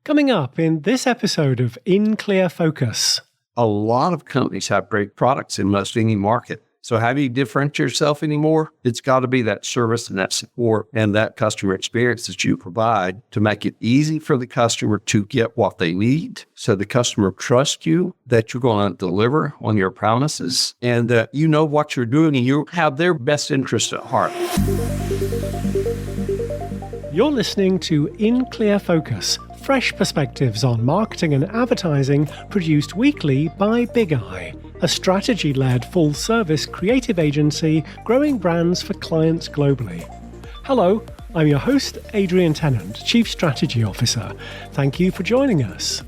Coming up in this episode of In Clear Focus. A lot of companies have great products in most any market. So how do you differentiate yourself anymore? It's got to be that service and that support and that customer experience that you provide to make it easy for the customer to get what they need. So the customer trusts you that you're going to deliver on your promises and that you know what you're doing and you have their best interest at heart. You're listening to In Clear Focus, fresh perspectives on marketing and advertising produced weekly by Big Eye, a strategy-led full-service creative agency growing brands for clients globally. Hello, I'm your host, Adrian Tennant, Chief Strategy Officer. Thank you for joining us.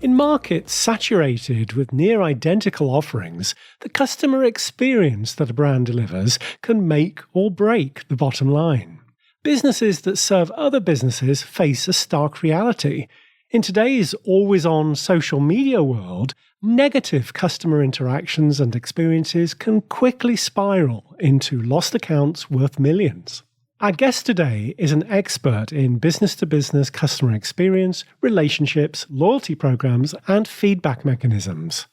In markets saturated with near-identical offerings, the customer experience that a brand delivers can make or break the bottom line. Businesses that serve other businesses face a stark reality. In today's always-on social media world, negative customer interactions and experiences can quickly spiral into lost accounts worth millions. Our guest today is an expert in business-to-business customer experience, relationships, loyalty programs, and feedback mechanisms.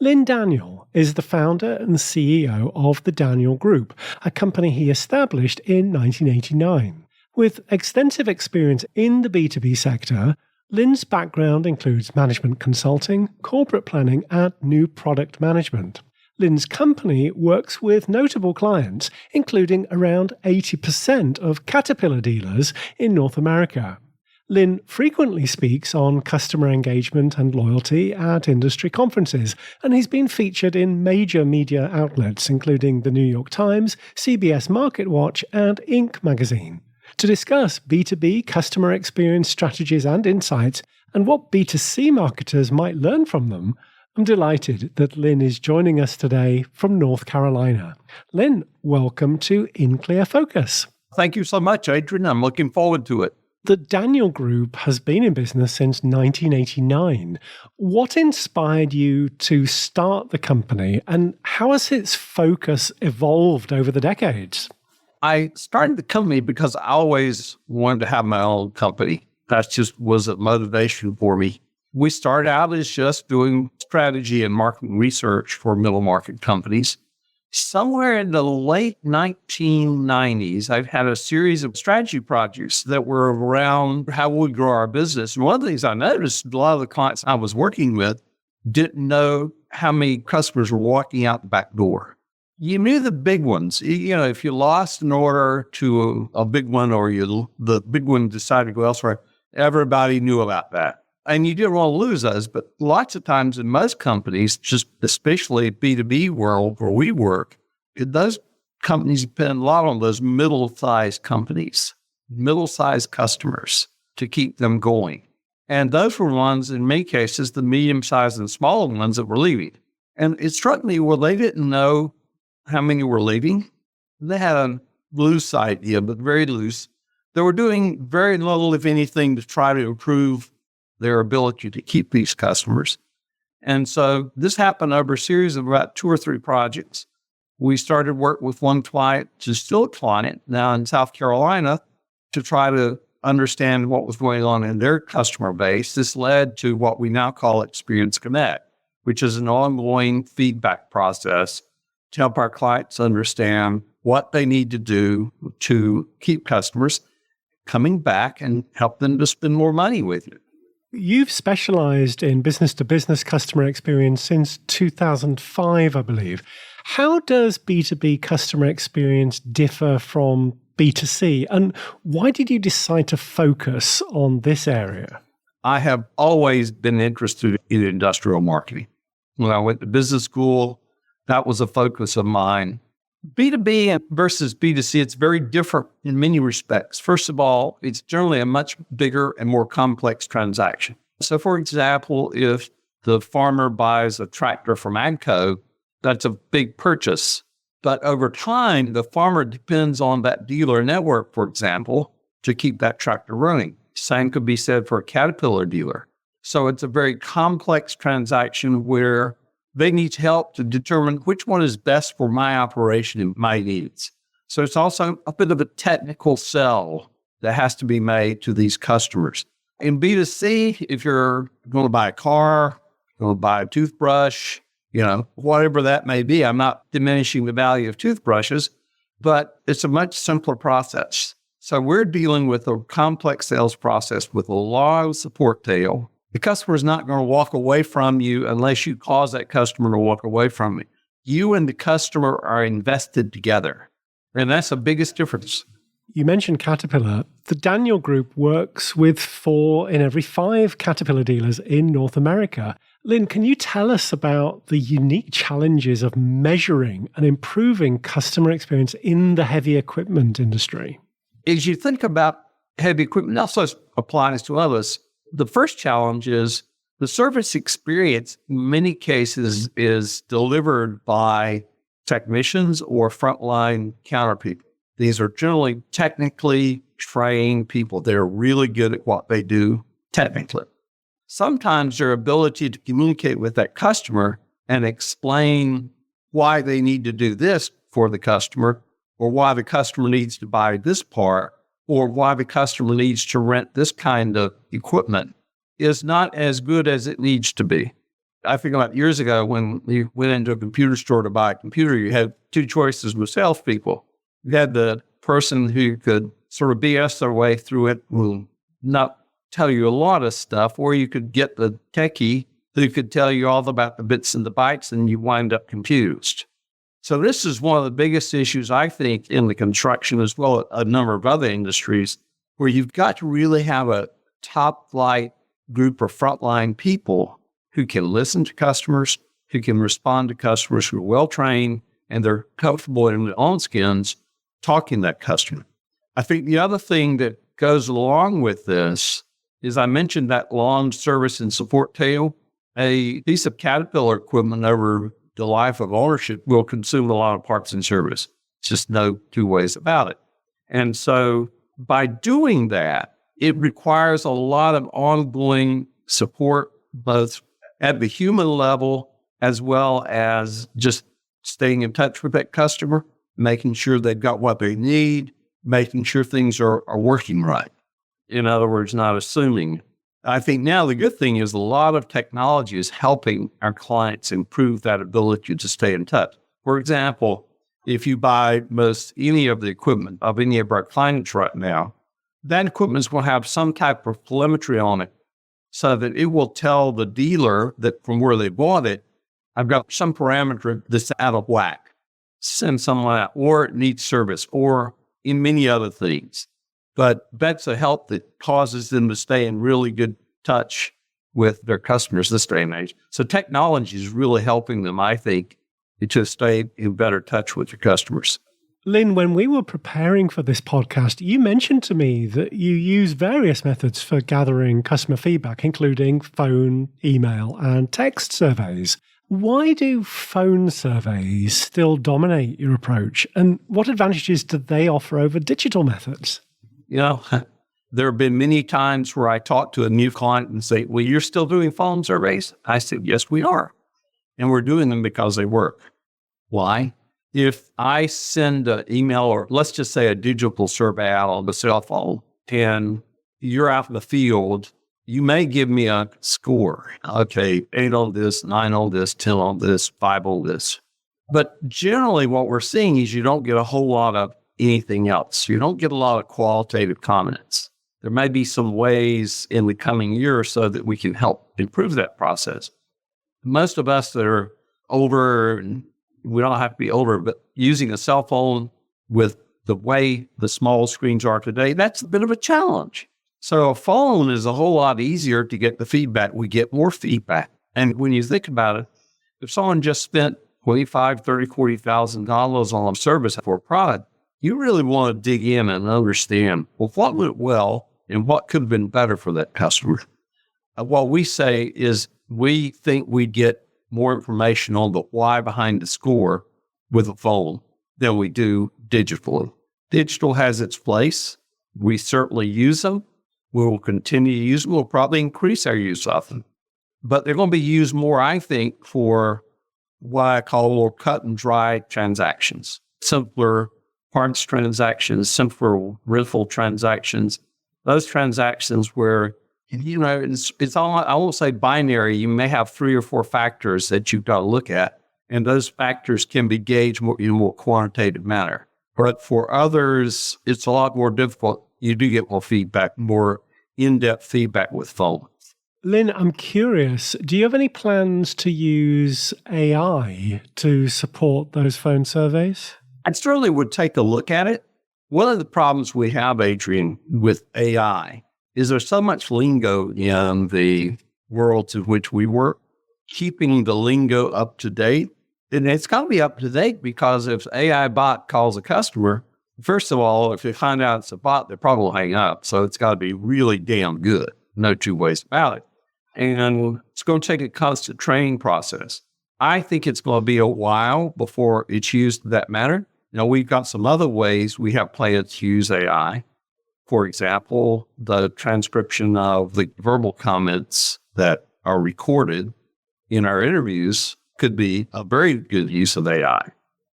Lynn Daniel is the founder and CEO of the Daniel Group, a company he established in 1989. With extensive experience in the B2B sector, Lynn's background includes management consulting, corporate planning, and new product management. Lynn's company works with notable clients, including around 80% of Caterpillar dealers in North America. Lynn frequently speaks on customer engagement and loyalty at industry conferences, and he's been featured in major media outlets including the New York Times, CBS MarketWatch, and Inc. magazine. To discuss B2B customer experience strategies and insights, and what B2C marketers might learn from them, I'm delighted that Lynn is joining us today from North Carolina. Lynn, welcome to In Clear Focus. Thank you so much, Adrian. I'm looking forward to it. The Daniel Group has been in business since 1989. What inspired you to start the company, and how has its focus evolved over the decades? I started the company because I always wanted to have my own company. That just was a motivation for me. We started out as just doing strategy and marketing research for middle market companies. Somewhere in the late 1990s, I've had a series of strategy projects that were around how we grow our business. And one of the things I noticed, a lot of the clients I was working with didn't know how many customers were walking out the back door. You knew the big ones. You know, if you lost an order to a big one or the big one decided to go elsewhere, everybody knew about that. And you didn't want to lose those, but lots of times in most companies, just especially B2B world where we work, those companies depend a lot on those middle-sized companies, middle-sized customers to keep them going. And those were ones, in many cases, the medium-sized and smaller ones that were leaving. And it struck me, well, they didn't know how many were leaving. They had a loose idea, but very loose. They were doing very little, if anything, to try to improve their ability to keep these customers. And so this happened over a series of about 2 or 3 projects. We started work with one client, just still a client now in South Carolina, to try to understand what was going on in their customer base. This led to what we now call Experience Connect, which is an ongoing feedback process to help our clients understand what they need to do to keep customers coming back and help them to spend more money with you. You've specialized in business-to-business customer experience since 2005, I believe. How does B2B customer experience differ from B2C? And why did you decide to focus on this area? I have always been interested in industrial marketing. When I went to business school, that was a focus of mine. B2B versus B2C, it's very different in many respects. First of all, it's generally a much bigger and more complex transaction. So, for example, if the farmer buys a tractor from AGCO, that's a big purchase. But over time, the farmer depends on that dealer network, for example, to keep that tractor running. Same could be said for a Caterpillar dealer. So it's a very complex transaction where they need help to determine which one is best for my operation and my needs. So it's also a bit of a technical sell that has to be made to these customers. In B2C, if you're going to buy a car, going to buy a toothbrush, whatever that may be, I'm not diminishing the value of toothbrushes, but it's a much simpler process. So we're dealing with a complex sales process with a long support tail. The customer is not going to walk away from you unless you cause that customer to walk away from you. You and the customer are invested together. And that's the biggest difference. You mentioned Caterpillar. The Daniel Group works with 4 in every 5 Caterpillar dealers in North America. Lynn, can you tell us about the unique challenges of measuring and improving customer experience in the heavy equipment industry? As you think about heavy equipment, also applies to others. The first challenge is the service experience, in many cases, is delivered by technicians or frontline counter people. These are generally technically trained people. They're really good at what they do technically. Sometimes their ability to communicate with that customer and explain why they need to do this for the customer, or why the customer needs to buy this part, or why the customer needs to rent this kind of equipment is not as good as it needs to be. I think about years ago when you went into a computer store to buy a computer, you had 2 choices with salespeople. You had the person who could sort of BS their way through it, will not tell you a lot of stuff, or you could get the techie who could tell you all about the bits and the bytes, and you wind up confused. So this is one of the biggest issues, I think, in the construction as well as a number of other industries, where you've got to really have a top-flight group of frontline people who can listen to customers, who can respond to customers, who are well-trained, and they're comfortable in their own skins talking to that customer. I think the other thing that goes along with this is I mentioned that long service and support tail. A piece of Caterpillar equipment over the life of ownership will consume a lot of parts and service. It's just no 2 ways about it. And so by doing that, it requires a lot of ongoing support, both at the human level as well as just staying in touch with that customer, making sure they've got what they need, making sure things are working right. In other words, not assuming. I think now the good thing is a lot of technology is helping our clients improve that ability to stay in touch. For example, if you buy most any of the equipment of any of our clients right now, that equipment will have some type of telemetry on it so that it will tell the dealer that from where they bought it, I've got some parameter that's out of whack. Send someone out, or it needs service, or in many other things. But that's a help that causes them to stay in really good touch with their customers this day and age. So technology is really helping them, I think, to stay in better touch with your customers. Lynn, when we were preparing for this podcast, you mentioned to me that you use various methods for gathering customer feedback, including phone, email, and text surveys. Why do phone surveys still dominate your approach? And what advantages do they offer over digital methods? There have been many times where I talk to a new client and say, well, you're still doing phone surveys? I said, yes, we are. And we're doing them because they work. Why? If I send an email, or let's just say a digital survey out on the cell phone, and you're out in the field, you may give me a score. Okay, 8 on this, 9 on this, 10 on this, 5 on this. But generally what we're seeing is you don't get a whole lot of anything else. You don't get a lot of qualitative comments. There may be some ways in the coming year or so that we can help improve that process. Most of us that are older, and we don't have to be older, but using a cell phone with the way the small screens are today, that's a bit of a challenge. So a phone is a whole lot easier to get the feedback. We get more feedback. And when you think about it, if someone just spent $25,000, $30,000, $40,000 on a service for a product, you really want to dig in and understand, well, what went well and what could have been better for that customer. What we say is we think we'd get more information on the why behind the score with a phone than we do digitally. Digital has its place. We certainly use them. We will continue to use them. We'll probably increase our use of them. But they're going to be used more, I think, for what I call more cut and dry transactions, simpler parts transactions, simpler rental transactions, those transactions where It's all, I won't say binary. You may have 3 or 4 factors that you've got to look at, and those factors can be gauged in a more quantitative manner. But for others, it's a lot more difficult. You do get more feedback, more in-depth feedback with phone. Lynn, I'm curious, do you have any plans to use AI to support those phone surveys? I certainly would take a look at it. One of the problems we have, Adrian, with AI is there's so much lingo in the worlds in which we work. Keeping the lingo up to date, and it's got to be up to date, because if AI bot calls a customer, first of all, if they find out it's a bot, they probably will hang up. So it's got to be really damn good. No two ways about it. And it's going to take a constant training process. I think it's going to be a while before it's used in that manner. We've got some other ways we have plans to use AI. For example, the transcription of the verbal comments that are recorded in our interviews could be a very good use of AI.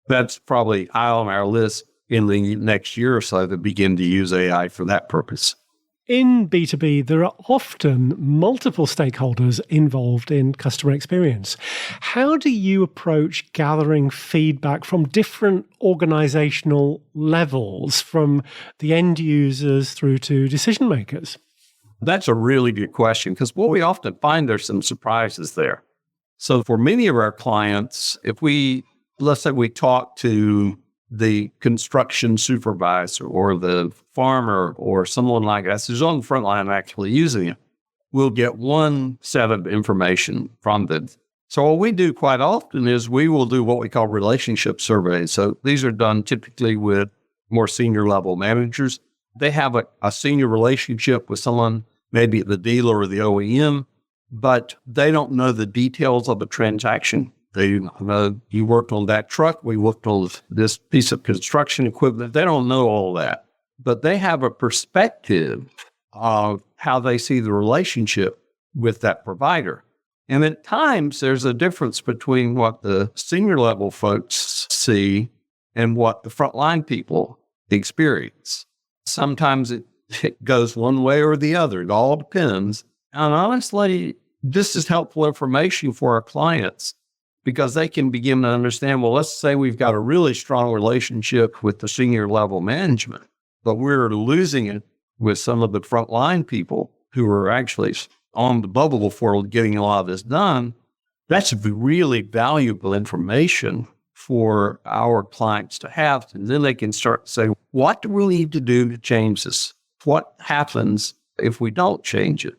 That's probably high on our list in the next year or so to begin to use AI for that purpose. In B2B, there are often multiple stakeholders involved in customer experience. How do you approach gathering feedback from different organizational levels, from the end users through to decision makers? That's a really good question, because what we often find, there's some surprises there. So for many of our clients, let's say we talk to the construction supervisor or the farmer or someone like that who's on the front line actually using it, we'll get one set of information from them. So what we do quite often is we will do what we call relationship surveys. So these are done typically with more senior level managers. They have a senior relationship with someone, maybe the dealer or the OEM, but they don't know the details of a transaction. They know you worked on that truck, we worked on this piece of construction equipment. They don't know all that, but they have a perspective of how they see the relationship with that provider. And at times, there's a difference between what the senior level folks see and what the frontline people experience. Sometimes it goes one way or the other. It all depends. And honestly, this is helpful information for our clients, because they can begin to understand, well, let's say we've got a really strong relationship with the senior level management, but we're losing it with some of the frontline people who are actually on the bubble for getting a lot of this done. That's really valuable information for our clients to have. And then they can start to say, what do we need to do to change this? What happens if we don't change it?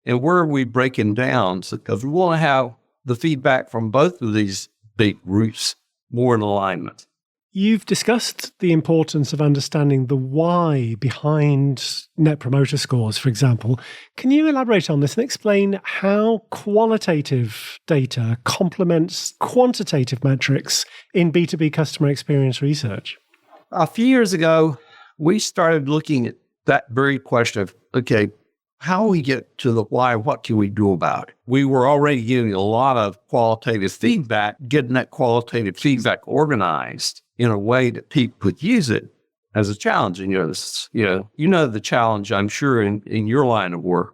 And where are we breaking down? Because we want to have the feedback from both of these big groups more in alignment. You've discussed the importance of understanding the why behind Net Promoter Scores, for example. Can you elaborate on this and explain how qualitative data complements quantitative metrics in B2B customer experience research? A few years ago, we started looking at that very question of, okay, how we get to the why, what can we do about it? We were already getting a lot of qualitative feedback, getting that qualitative feedback organized in a way that people could use it as a challenge. And you know the challenge, I'm sure, in your line of work.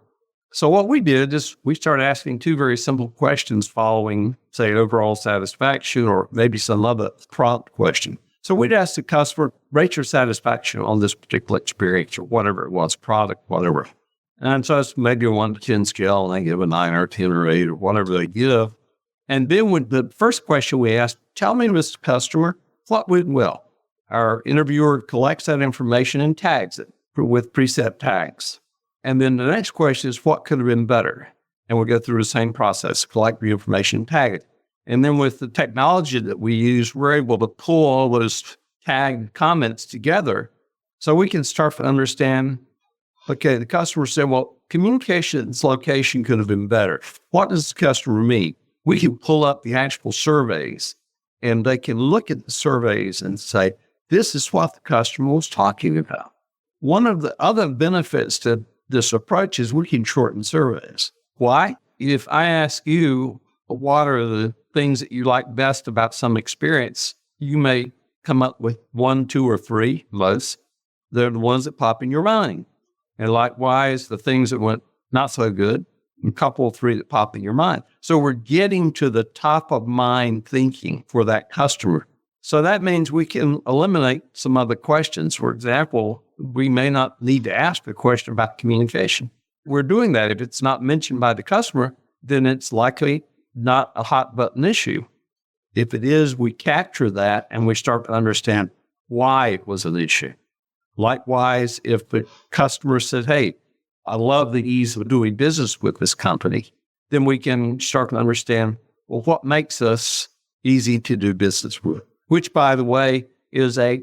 So what we did is we started asking 2 very simple questions following, say, overall satisfaction or maybe some other prompt question. So we'd ask the customer, rate your satisfaction on this particular experience or whatever it was, product, whatever. And so it's maybe a 1 to 10 scale, and they give a 9 or 10 or 8 or whatever they give. And then with the first question we asked, tell me, Mr. Customer, what went well? Our interviewer collects that information and tags it with preset tags. And then the next question is, what could have been better? And we'll go through the same process, collect the information, tag it. And then with the technology that we use, we're able to pull all those tagged comments together so we can start to understand, okay, the customer said, well, communications location could have been better. What does the customer mean? We can pull up the actual surveys, and they can look at the surveys and say, this is what the customer was talking about. One of the other benefits to this approach is we can shorten surveys. Why? If I ask you, what are the things that you like best about some experience, you may come up with 1, 2, or 3, most. They're the ones that pop in your mind. And likewise, the things that went not so good, a couple of three that pop in your mind. So we're getting to the top of mind thinking for that customer. So that means we can eliminate some other questions. For example, we may not need to ask a question about communication. We're doing that. If it's not mentioned by the customer, then it's likely not a hot button issue. If it is, we capture that and we start to understand why it was an issue. Likewise, if the customer said, hey, I love the ease of doing business with this company, then we can start to understand, well, what makes us easy to do business with? Which, by the way, is a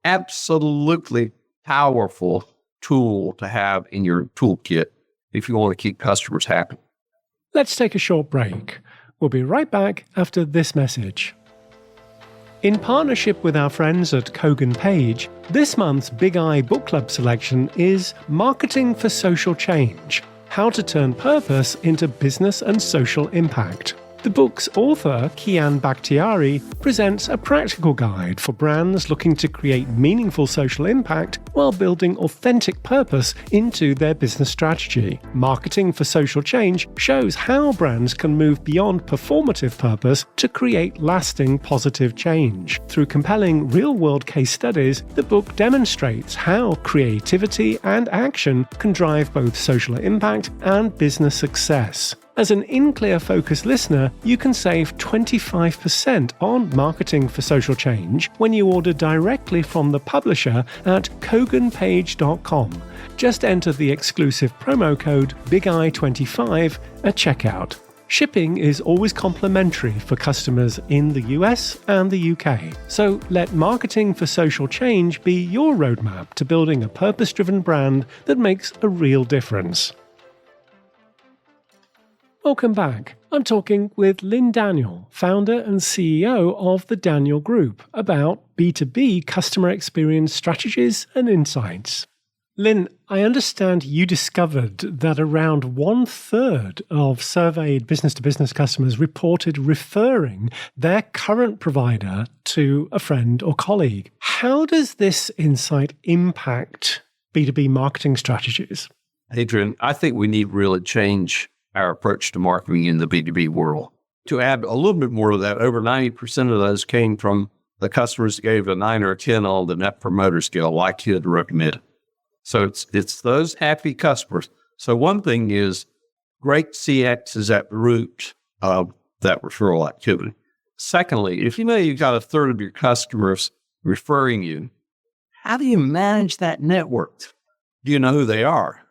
absolutely powerful tool to have in your toolkit if you want to keep customers happy. Let's take a short break. We'll be right back after this message. In partnership with our friends at Kogan Page, this month's Big I Book Club selection is Marketing for Social Change: How to Turn Purpose into Business and Social Impact. The book's author, Kian Bakhtiari, presents a practical guide for brands looking to create meaningful social impact while building authentic purpose into their business strategy. Marketing for Social Change shows how brands can move beyond performative purpose to create lasting positive change. Through compelling real-world case studies, the book demonstrates how creativity and action can drive both social impact and business success. As an InClear Focus listener, you can save 25% on Marketing for Social Change when you order directly from the publisher at koganpage.com. Just enter the exclusive promo code BIGI25 at checkout. Shipping is always complimentary for customers in the US and the UK. So let Marketing for Social Change be your roadmap to building a purpose-driven brand that makes a real difference. Welcome back. I'm talking with Lynn Daniel, founder and CEO of the Daniel Group, about B2B customer experience strategies and insights. Lynn, I understand you discovered that around 1/3 of surveyed business-to-business customers reported referring their current provider to a friend or colleague. How does this insight impact B2B marketing strategies? Adrian, I think we need really change our approach to marketing in the B2B world. To add a little bit more to that, over 90% of those came from the customers that gave a 9 or a 10 on the Net Promoter Scale, liked it, recommended. So it's those happy customers. So one thing is great CX is at the root of that referral activity. Secondly, if you know you've got 1/3 of your customers referring you, how do you manage that network? Do you know who they are?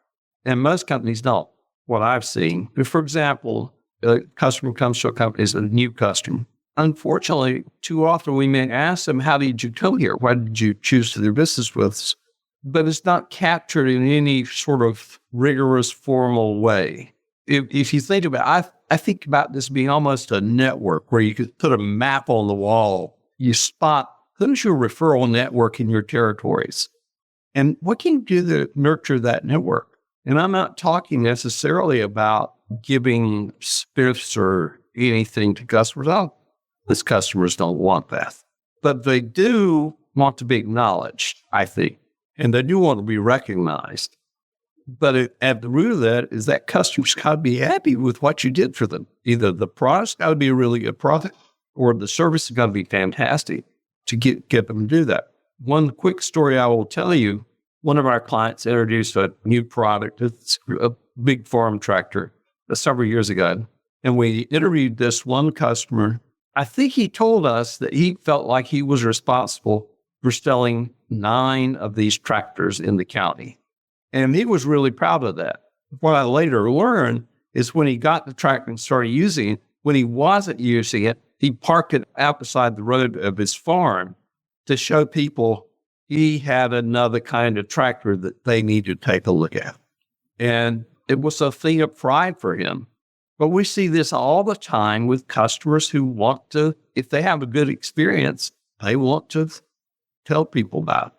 And most companies don't. What I've seen, if, for example, a customer comes to a company as a new customer, unfortunately, too often we may ask them, how did you come here? Why did you choose to do business with us? But it's not captured in any sort of rigorous, formal way. If you think about it, I think about this being almost a network where you could put a map on the wall. You spot who's your referral network in your territories, and what can you do to nurture that network? And I'm not talking necessarily about giving spiffs or anything to customers. These customers don't want that. But they do want to be acknowledged, I think. And they do want to be recognized. But at the root of that is that customers got to be happy with what you did for them. Either the product's got to be a really good product or the service has got to be fantastic to get them to do that. One quick story I will tell you. One of our clients introduced a new product. It's a big farm tractor several years ago. And we interviewed this one customer. I think he told us that he felt like he was responsible for selling 9 of these tractors in the county. And he was really proud of that. What I later learned is when he got the tractor and started using it, when he wasn't using it, he parked it out beside the road of his farm to show people he had another kind of tractor that they needed to take a look at. And it was a thing of pride for him. But we see this all the time with customers who want to, if they have a good experience, they want to tell people about it.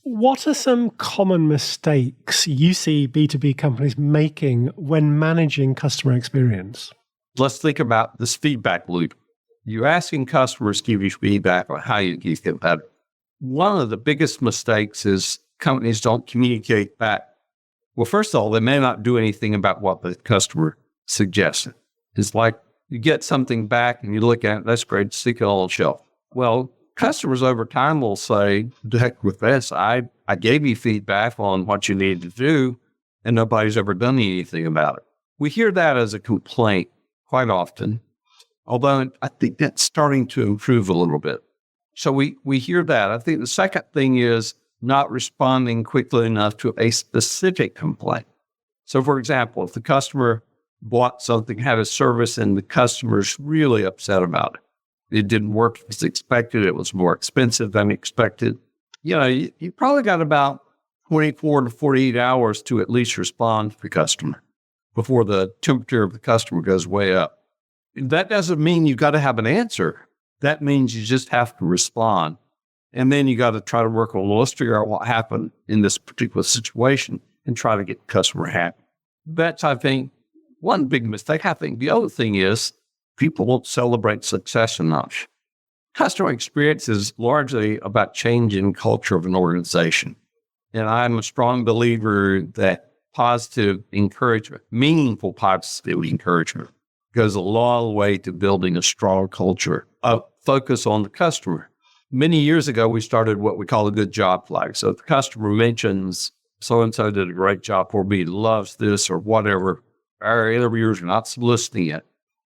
What are some common mistakes you see B2B companies making when managing customer experience? Let's think about this feedback loop. You're asking customers to give you feedback on how you get better. One of the biggest mistakes is companies don't communicate back Well, first of all, they may not do anything about what the customer suggested. It's like you get something back and you look at it, that's great, stick it on the shelf. Well, customers over time will say, the heck with this, I gave you feedback on what you needed to do, and nobody's ever done anything about it. We hear that as a complaint quite often, although I think that's starting to improve a little bit. So we hear that. I think the second thing is not responding quickly enough to a specific complaint. So, for example, if the customer bought something, had a service, and the customer's really upset about it, it didn't work as expected, it was more expensive than expected, you probably got about 24 to 48 hours to at least respond to the customer before the temperature of the customer goes way up. That doesn't mean you got to have an answer. That means you just have to respond. And then you got to try to work on, let's figure out what happened in this particular situation and try to get the customer happy. That's, I think, one big mistake. I think the other thing is people won't celebrate success enough. Customer experience is largely about changing culture of an organization. And I'm a strong believer that positive encouragement, meaningful positive encouragement, goes a long way to building a strong culture of focus on the customer. Many years ago, we started what we call a good job flag. So if the customer mentions, so-and-so did a great job for me, loves this or whatever, our interviewers are not soliciting it.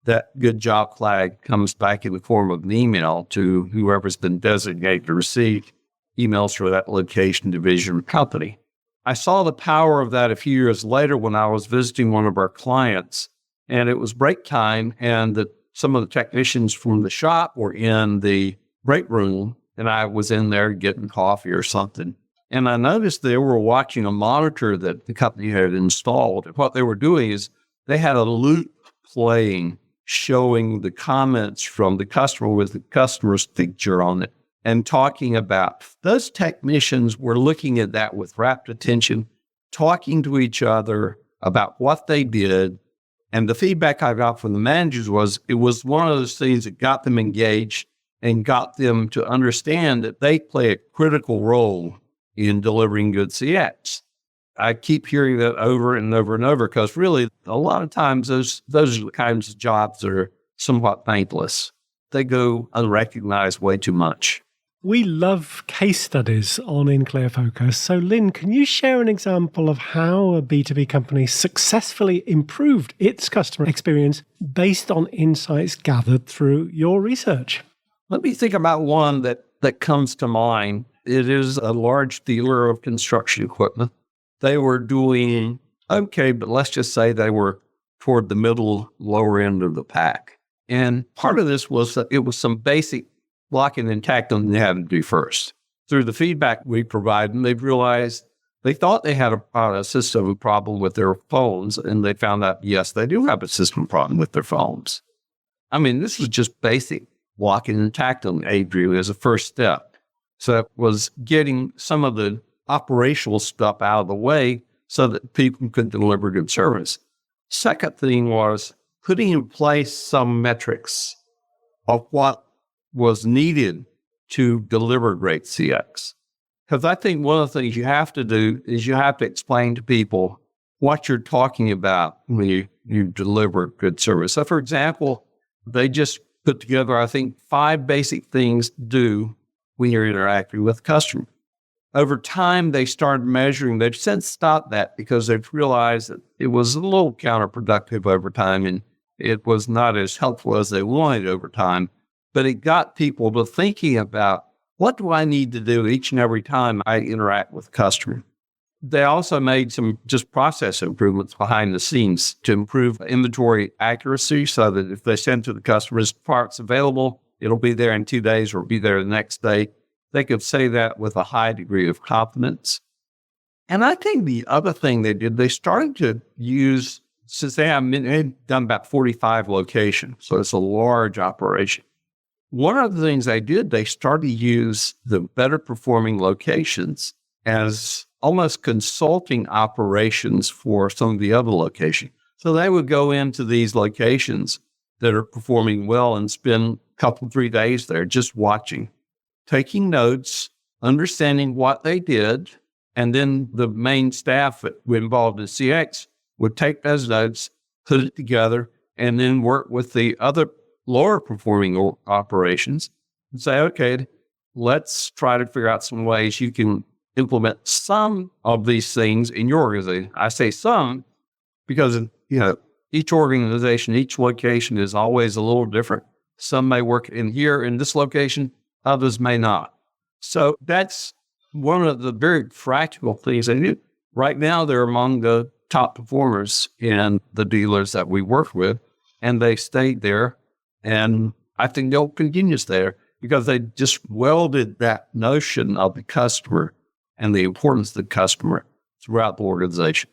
That good job flag comes back in the form of an email to whoever's been designated to receive emails for that location, division, or company. I saw the power of that a few years later when I was visiting one of our clients, and it was break time, and some of the technicians from the shop were in the break room, and I was in there getting coffee or something. And I noticed they were watching a monitor that the company had installed. And what they were doing is they had a loop playing, showing the comments from the customer with the customer's picture on it and talking about. Those technicians were looking at that with rapt attention, talking to each other about what they did. And the feedback I got from the managers was it was one of those things that got them engaged and got them to understand that they play a critical role in delivering good CX. I keep hearing that over and over and over because really a lot of times those are the kinds of jobs that are somewhat thankless. They go unrecognized way too much. We love case studies on In Clear Focus. So Lynn, can you share an example of how a B2B company successfully improved its customer experience based on insights gathered through your research? Let me think about one that comes to mind. It is a large dealer of construction equipment. They were doing okay, but let's just say they were toward the middle, lower end of the pack. And part of this was that it was some basic blocking and tackling they had to do first. Through the feedback we provided, they've realized they thought they had a system problem with their phones, and they found out, yes, they do have a system problem with their phones. I mean, this was just basic blocking and tackling, Adrian, as a first step. So it was getting some of the operational stuff out of the way so that people could deliver good service. Second thing was putting in place some metrics of what was needed to deliver great CX. Because I think one of the things you have to do is you have to explain to people what you're talking about when you deliver good service. So, for example, they just put together, I think, 5 basic things to do when you're interacting with a customer. Over time, they started measuring. They've since stopped that because they've realized that it was a little counterproductive over time, and it was not as helpful as they wanted over time. But it got people to thinking about, what do I need to do each and every time I interact with a customer? They also made some just process improvements behind the scenes to improve inventory accuracy so that if they send to the customers parts available, it'll be there in 2 days or be there the next day. They could say that with a high degree of confidence. And I think the other thing they did, they started to use, since they had done about 45 locations, so it's a large operation. One of the things they did, they started to use the better performing locations as almost consulting operations for some of the other locations. So they would go into these locations that are performing well and spend a couple, 3 days there just watching, taking notes, understanding what they did, And then the main staff that were involved in CX would take those notes, put it together, and then work with the other lower performing operations and say, okay, let's try to figure out some ways you can implement some of these things in your organization. I say some because, each organization, each location is always a little different. Some may work in this location, others may not. So that's one of the very practical things they do. Right now, they're among the top performers in the dealers that we work with, and they stayed there. And I think they'll continue to stay there because they just welded that notion of the customer and the importance of the customer throughout the organization.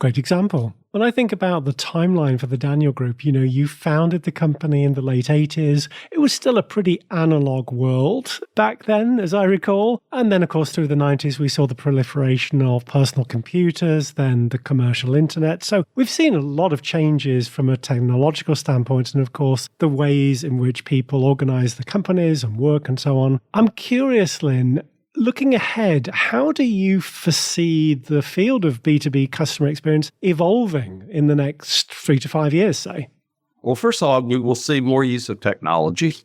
Great example. When I think about the timeline for the Daniel Group, you founded the company in the late 80s. It was still a pretty analog world back then, as I recall. And then, of course, through the 90s, we saw the proliferation of personal computers, then the commercial internet. So we've seen a lot of changes from a technological standpoint and, of course, the ways in which people organize the companies and work and so on. I'm curious, Lynn, looking ahead, how do you foresee the field of B2B customer experience evolving in the next 3 to 5 years, say? Well, first of all, we will see more use of technology.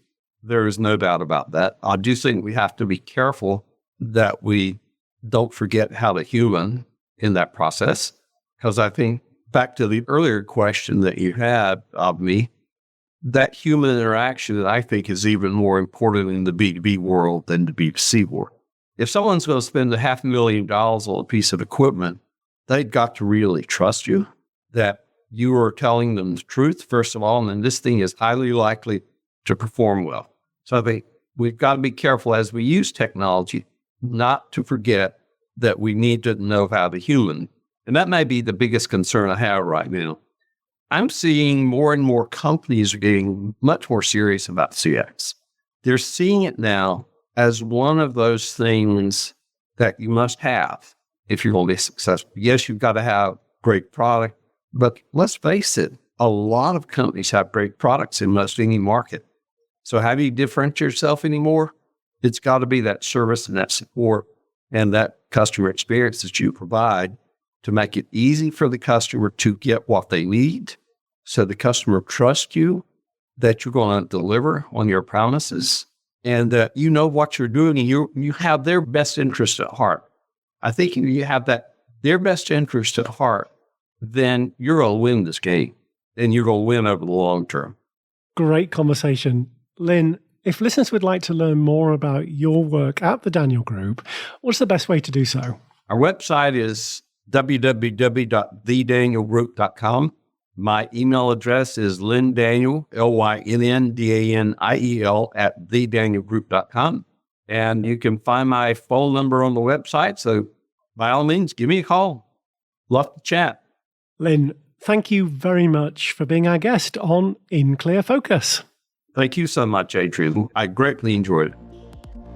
There is no doubt about that. I do think we have to be careful that we don't forget how to human in that process. Because I think back to the earlier question that you had of me, that human interaction, I think, is even more important in the B2B world than the B2C world. If someone's going to spend $500,000 on a piece of equipment, they've got to really trust you, that you are telling them the truth, first of all, and then this thing is highly likely to perform well. So I think we've got to be careful as we use technology not to forget that we need to know how to human. And that may be the biggest concern I have right now. I'm seeing more and more companies are getting much more serious about CX. They're seeing it now as one of those things that you must have if you're going to be successful. Yes, you've got to have great product, but let's face it, a lot of companies have great products in most any market. So how do you differentiate yourself anymore? It's got to be that service and that support and that customer experience that you provide to make it easy for the customer to get what they need. So the customer trusts you, that you're going to deliver on your promises, and that you know what you're doing, and you have their best interest at heart. I think if you have their best interest at heart, then you're going to win this game, and you're going to win over the long term. Great conversation. Lynn, if listeners would like to learn more about your work at the Daniel Group, what's the best way to do so? Our website is www.thedanielgroup.com. My email address is Lynn Daniel, LYNNDANIEL @thedanielgroup.com. And you can find my phone number on the website. So by all means, give me a call. Love to chat. Lynn, thank you very much for being our guest on In Clear Focus. Thank you so much, Adrian. I greatly enjoyed it.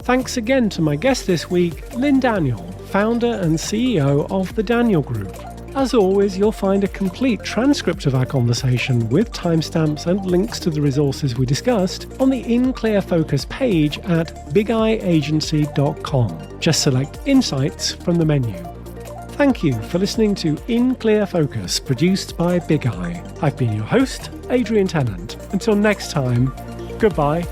Thanks again to my guest this week, Lynn Daniel, founder and CEO of the Daniel Group. As always, you'll find a complete transcript of our conversation with timestamps and links to the resources we discussed on the In Clear Focus page at bigeyeagency.com. Just select Insights from the menu. Thank you for listening to In Clear Focus, produced by Big Eye. I've been your host, Adrian Tennant. Until next time, goodbye.